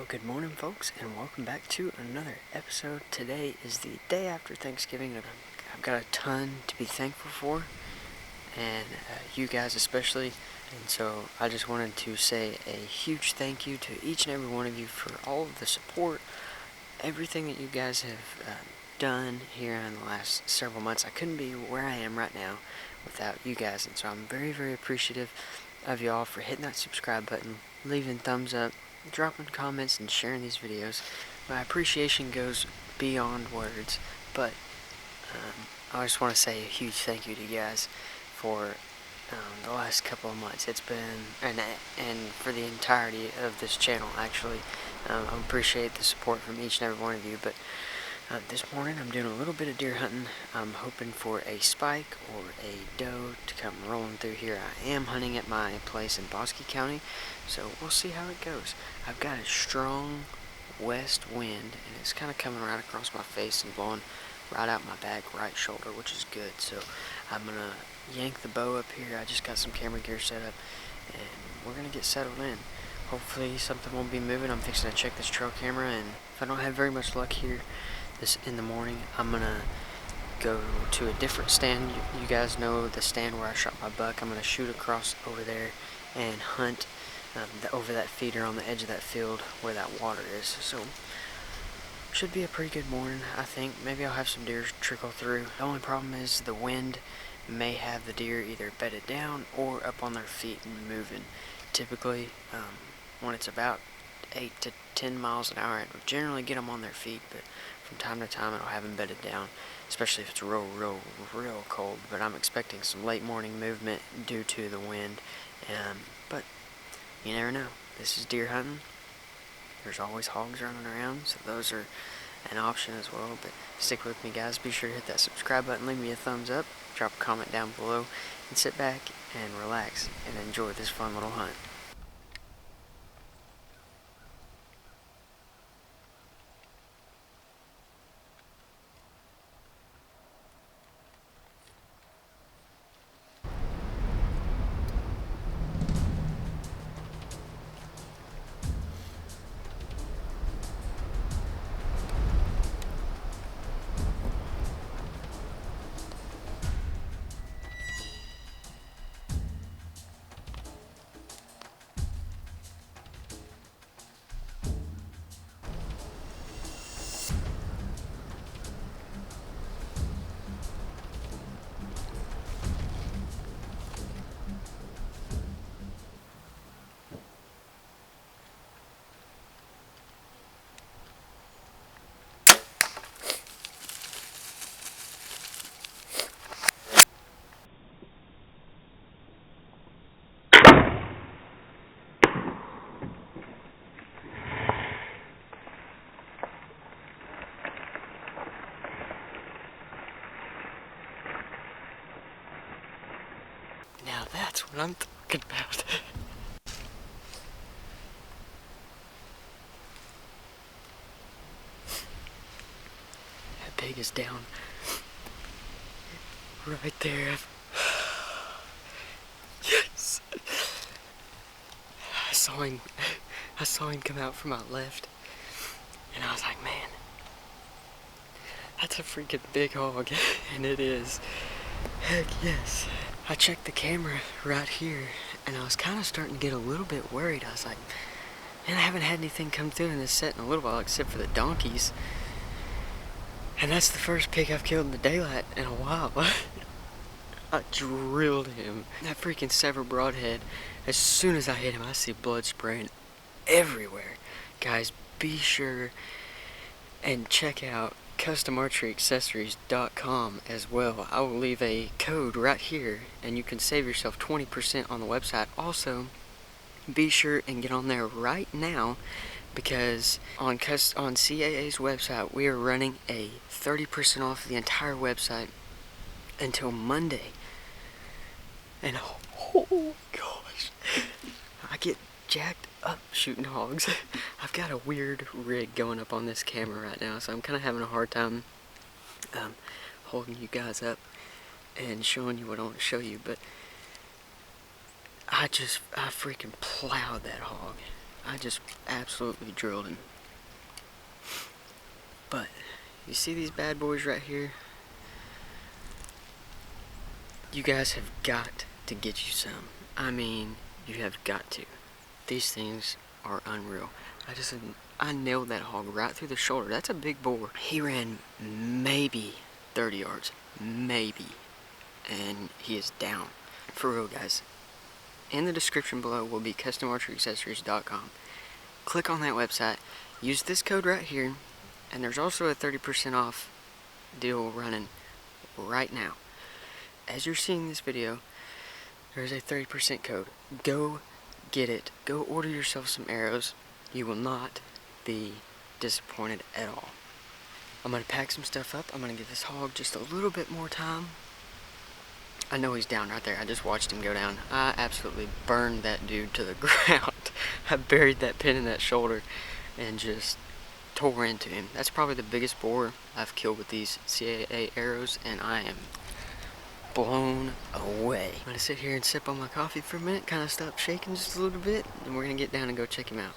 Well, good morning, folks, and welcome back to another episode. Today is the day after Thanksgiving. I've got a ton to be thankful for, and you guys especially. And so I just wanted to say a huge thank you to each and every one of you for all of the support, everything that you guys have done here in the last several months. I couldn't be where I am right now without you guys, and so I'm very, very appreciative of y'all for hitting that subscribe button, leaving thumbs up, dropping comments, and sharing these videos. My appreciation goes beyond words, but I just want to say a huge thank you to you guys for the last couple of months. It's been, and for the entirety of this channel, actually. I appreciate the support from each and every one of you, but this morning I'm doing a little bit of deer hunting. I'm hoping for a spike or a doe to come rolling through here. I am hunting at my place in Bosque County, so we'll see how it goes. I've got a strong west wind, and it's kind of coming right across my face and blowing right out my back right shoulder, which is good. So I'm going to yank the bow up here. I just got some camera gear set up, and we're going to get settled in. Hopefully something won't be moving. I'm fixing to check this trail camera, and if I don't have very much luck here in the morning, I'm gonna go to a different stand. You guys know the stand where I shot my buck. I'm gonna shoot across over there and hunt over that feeder on the edge of that field where that water is. So should be a pretty good morning, I think. Maybe I'll have some deer trickle through. The only problem is the wind may have the deer either bedded down or up on their feet and moving. Typically, when it's about 8 to 10 miles an hour, it'll generally get them on their feet, but from time to time it'll have them bedded down, especially if it's real cold. But I'm expecting some late morning movement due to the wind, but you never know. This is deer hunting. There's always hogs running around, so those are an option as well. But stick with me, guys. Be sure to hit that subscribe button, leave me a thumbs up, drop a comment down below, and sit back and relax and enjoy this fun little hunt. Now that's what I'm talking about. That pig is down right there. Yes! I saw him come out from my left, and I was like, man, that's a freaking big hog. And it is. Heck yes. I checked the camera right here, and I was kind of starting to get a little bit worried. I was like, man, I haven't had anything come through in this set in a little while except for the donkeys. And that's the first pig I've killed in the daylight in a while. I drilled him. That freaking severed broadhead, as soon as I hit him, I see blood spraying everywhere. Guys, be sure and check out customarcheryaccessories.com as well. I will leave a code right here, and you can save yourself 20% on the website. Also, be sure and get on there right now, because on CAA's website we are running a 30% off the entire website until Monday. And oh gosh, I get jacked up shooting hogs. I've got a weird rig going up on this camera right now, so I'm kind of having a hard time holding you guys up and showing you what I want to show you. But I freaking plowed that hog. I just absolutely drilled him. But you see these bad boys right here? You guys have got to get you some. I mean, you have got to. These things are unreal. I nailed that hog right through the shoulder. That's a big boar. He ran maybe 30 yards. Maybe. And he is down. For real, guys. In the description below will be customarcheryaccessories.com. Click on that website. Use this code right here. And there's also a 30% off deal running right now. As you're seeing this video, there's a 30% code. Go get it. Go order yourself some arrows. You will not be disappointed at all. I'm going to pack some stuff up. I'm going to give this hog just a little bit more time. I know he's down right there. I just watched him go down. I absolutely burned that dude to the ground. I buried that pin in that shoulder and just tore into him. That's probably the biggest boar I've killed with these CAA arrows, and I am blown away. I'm going to sit here and sip on my coffee for a minute, kind of stop shaking just a little bit, and we're going to get down and go check him out.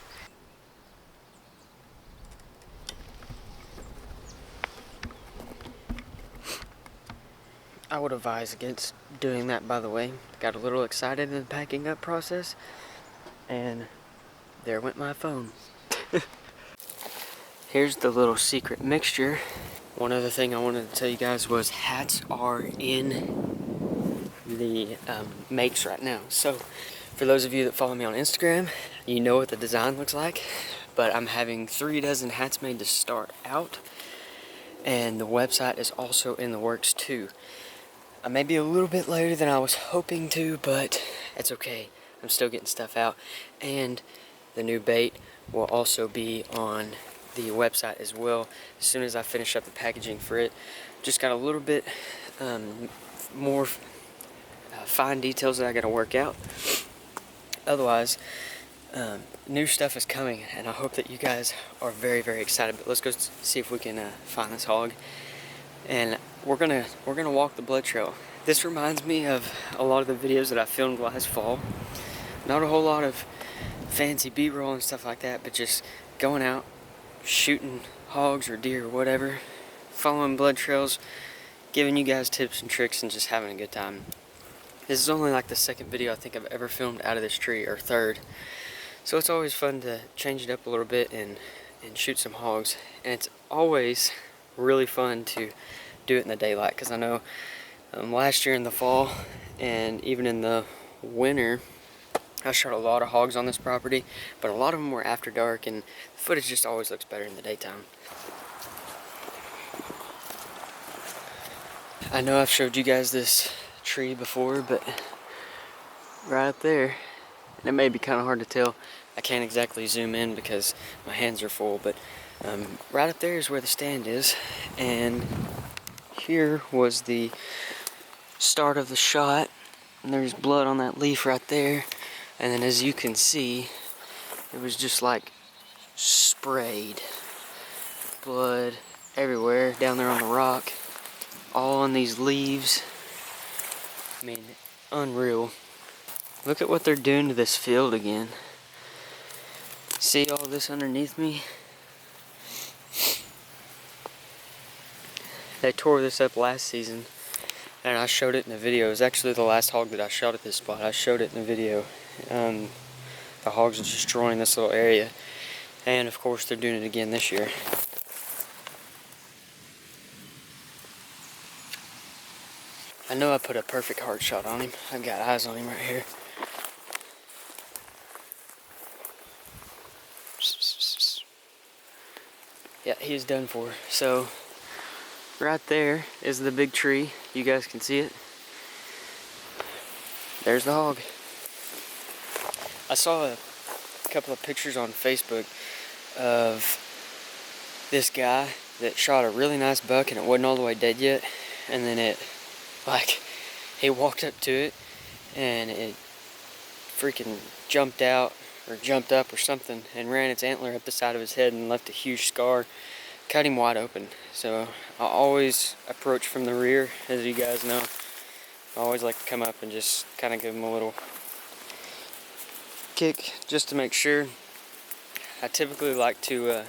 I would advise against doing that, by the way. Got a little excited in the packing up process, and there went my phone. Here's the little secret mixture. One other thing I wanted to tell you guys was hats are in the makes right now. So for those of you that follow me on Instagram, you know what the design looks like, but I'm having 3 dozen hats made to start out, and the website is also in the works too. I may be a little bit later than I was hoping to, but it's okay. I'm still getting stuff out, and the new bait will also be on the website as well as soon as I finish up the packaging for it. Just got a little bit more fine details that I gotta work out. Otherwise, new stuff is coming, and I hope that you guys are very, very excited. But let's go see if we can find this hog, and we're gonna walk the blood trail. This reminds me of a lot of the videos that I filmed last fall. Not a whole lot of fancy B-roll and stuff like that, but just going out, shooting hogs or deer or whatever, following blood trails, giving you guys tips and tricks, and just having a good time. This is only like the second video I think I've ever filmed out of this tree, or third. So it's always fun to change it up a little bit and shoot some hogs. And it's always really fun to do it in the daylight, because I know last year in the fall and even in the winter, I shot a lot of hogs on this property, but a lot of them were after dark, and the footage just always looks better in the daytime. I know I've showed you guys this tree before, but right up there, and it may be kind of hard to tell, I can't exactly zoom in because my hands are full, but right up there is where the stand is, and here was the start of the shot, and there's blood on that leaf right there. And then as you can see, it was just like sprayed. Blood everywhere down there on the rock. All on these leaves. I mean, unreal. Look at what they're doing to this field again. See all this underneath me? They tore this up last season, and I showed it in the video. It was actually the last hog that I shot at this spot. I showed it in the video. The hogs are destroying this little area, and of course they're doing it again this year. I know I put a perfect heart shot on him. I've got eyes on him right here. Yeah, he's done for. So right there is the big tree. You guys can see it. There's the hog. I saw a couple of pictures on Facebook of this guy that shot a really nice buck, and it wasn't all the way dead yet, and then he walked up to it and it freaking jumped out or jumped up or something and ran its antler up the side of his head and left a huge scar, cut him wide open. So I always approach from the rear, as you guys know. I always like to come up and just kind of give him a little kick just to make sure. I typically like to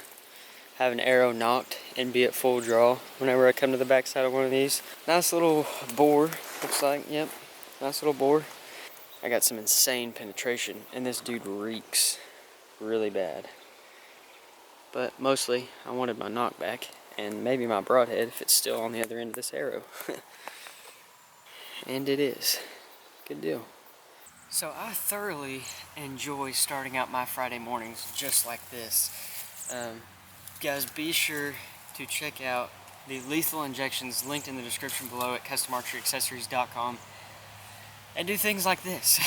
have an arrow knocked and be at full draw whenever I come to the backside of one of these. Nice little bore, looks like, yep, nice little bore. I got some insane penetration, and this dude reeks really bad. But mostly, I wanted my knockback, and maybe my broadhead if it's still on the other end of this arrow. And it is. Good deal. So I thoroughly enjoy starting out my Friday mornings just like this. Guys, be sure to check out the lethal injections linked in the description below at customarcheryaccessories.com and do things like this.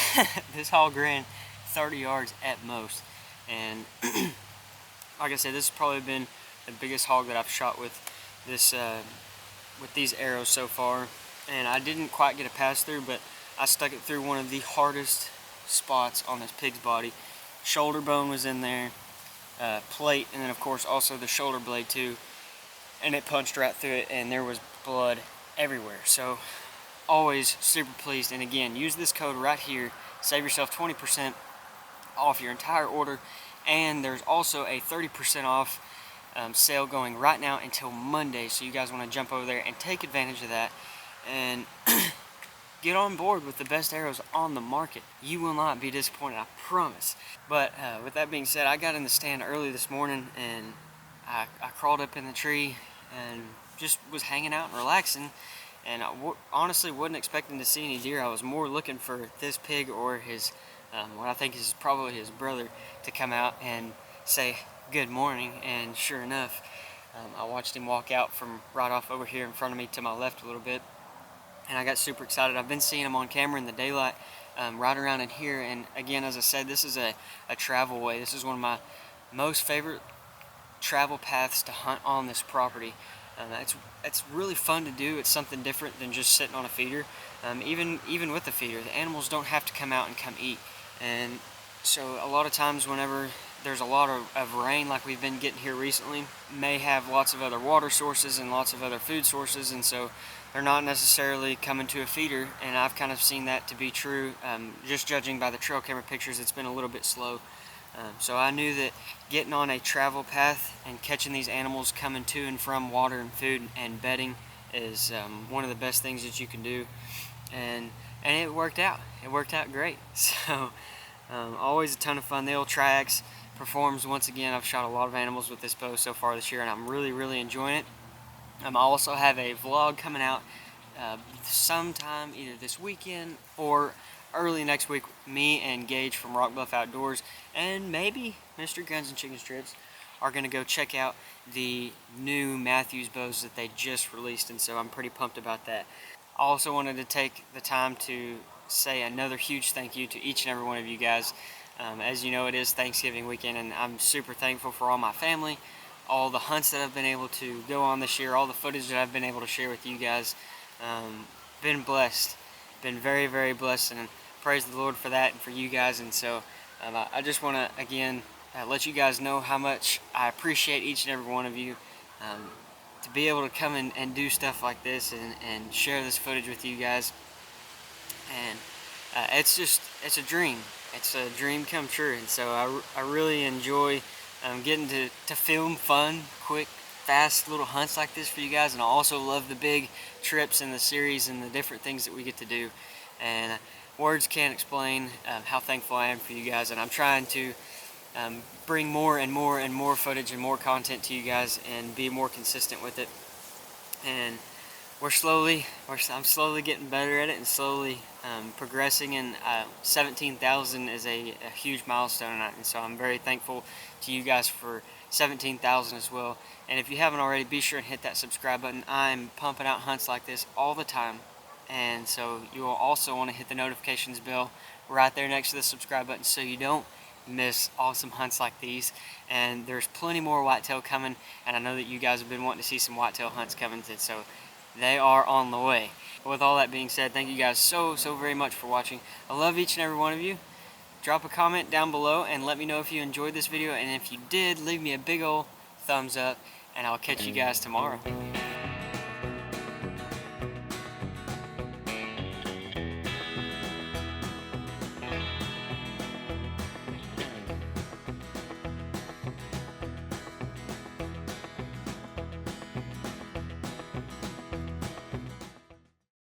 This hog ran 30 yards at most, and like I said, this has probably been the biggest hog that I've shot with this with these arrows so far, and I didn't quite get a pass through, but I stuck it through one of the hardest spots on this pig's body. Shoulder bone was in there, plate, and then of course also the shoulder blade too, and it punched right through it, and there was blood everywhere. So always super pleased, and again, use this code right here, save yourself 20% off your entire order, and there's also a 30% off sale going right now until Monday, so you guys want to jump over there and take advantage of that and get on board with the best arrows on the market. You will not be disappointed, I promise. But with that being said, I got in the stand early this morning, and I crawled up in the tree and just was hanging out and relaxing, and I honestly wasn't expecting to see any deer. I was more looking for this pig or his what I think is probably his brother to come out and say good morning, and sure enough, I watched him walk out from right off over here in front of me to my left a little bit, and I got super excited. I've been seeing him on camera in the daylight right around in here, and again, as I said, this is a travel way. This is one of my most favorite travel paths to hunt on this property. It's really fun to do. It's something different than just sitting on a feeder. Even with the feeder, the animals don't have to come out and come eat, and so a lot of times whenever there's a lot of rain like we've been getting here recently, may have lots of other water sources and lots of other food sources, and so they're not necessarily coming to a feeder, and I've kind of seen that to be true. Just judging by the trail camera pictures, it's been a little bit slow. So I knew that getting on a travel path and catching these animals coming to and from water and food and bedding is one of the best things that you can do, and it worked out. It worked out great. So always a ton of fun. The old Triax performs once again. I've shot a lot of animals with this bow so far this year, and I'm really enjoying it. I also have a vlog coming out sometime either this weekend or early next week. Me and Gage from Rock Bluff Outdoors, and maybe Mr. Guns and Chicken Strips, are going to go check out the new Matthews bows that they just released, and so I'm pretty pumped about that. I also wanted to take the time to say another huge thank you to each and every one of you guys. As you know, it is Thanksgiving weekend, and I'm super thankful for all my family, all the hunts that I've been able to go on this year, all the footage that I've been able to share with you guys. Been blessed, been very blessed, and praise the Lord for that and for you guys. And so I just want to again let you guys know how much I appreciate each and every one of you, to be able to come and do stuff like this and share this footage with you guys. And it's a dream. It's a dream come true, and so I really enjoy getting to film fun, quick, fast little hunts like this for you guys, and I also love the big trips and the series and the different things that we get to do, and words can't explain how thankful I am for you guys, and I'm trying to bring more and more footage and more content to you guys and be more consistent with it, and I'm slowly getting better at it and slowly progressing, and 17,000 is a huge milestone, and so I'm very thankful to you guys for 17,000 as well. And if you haven't already, be sure and hit that subscribe button. I'm pumping out hunts like this all the time, and so you will also want to hit the notifications bell right there next to the subscribe button so you don't miss awesome hunts like these. And there's plenty more whitetail coming, and I know that you guys have been wanting to see some whitetail hunts coming, and so they are on the way. With all that being said, thank you guys so very much for watching. I love each and every one of you. Drop a comment down below and let me know if you enjoyed this video, and if you did, leave me a big ol' thumbs up, and I'll catch you guys tomorrow.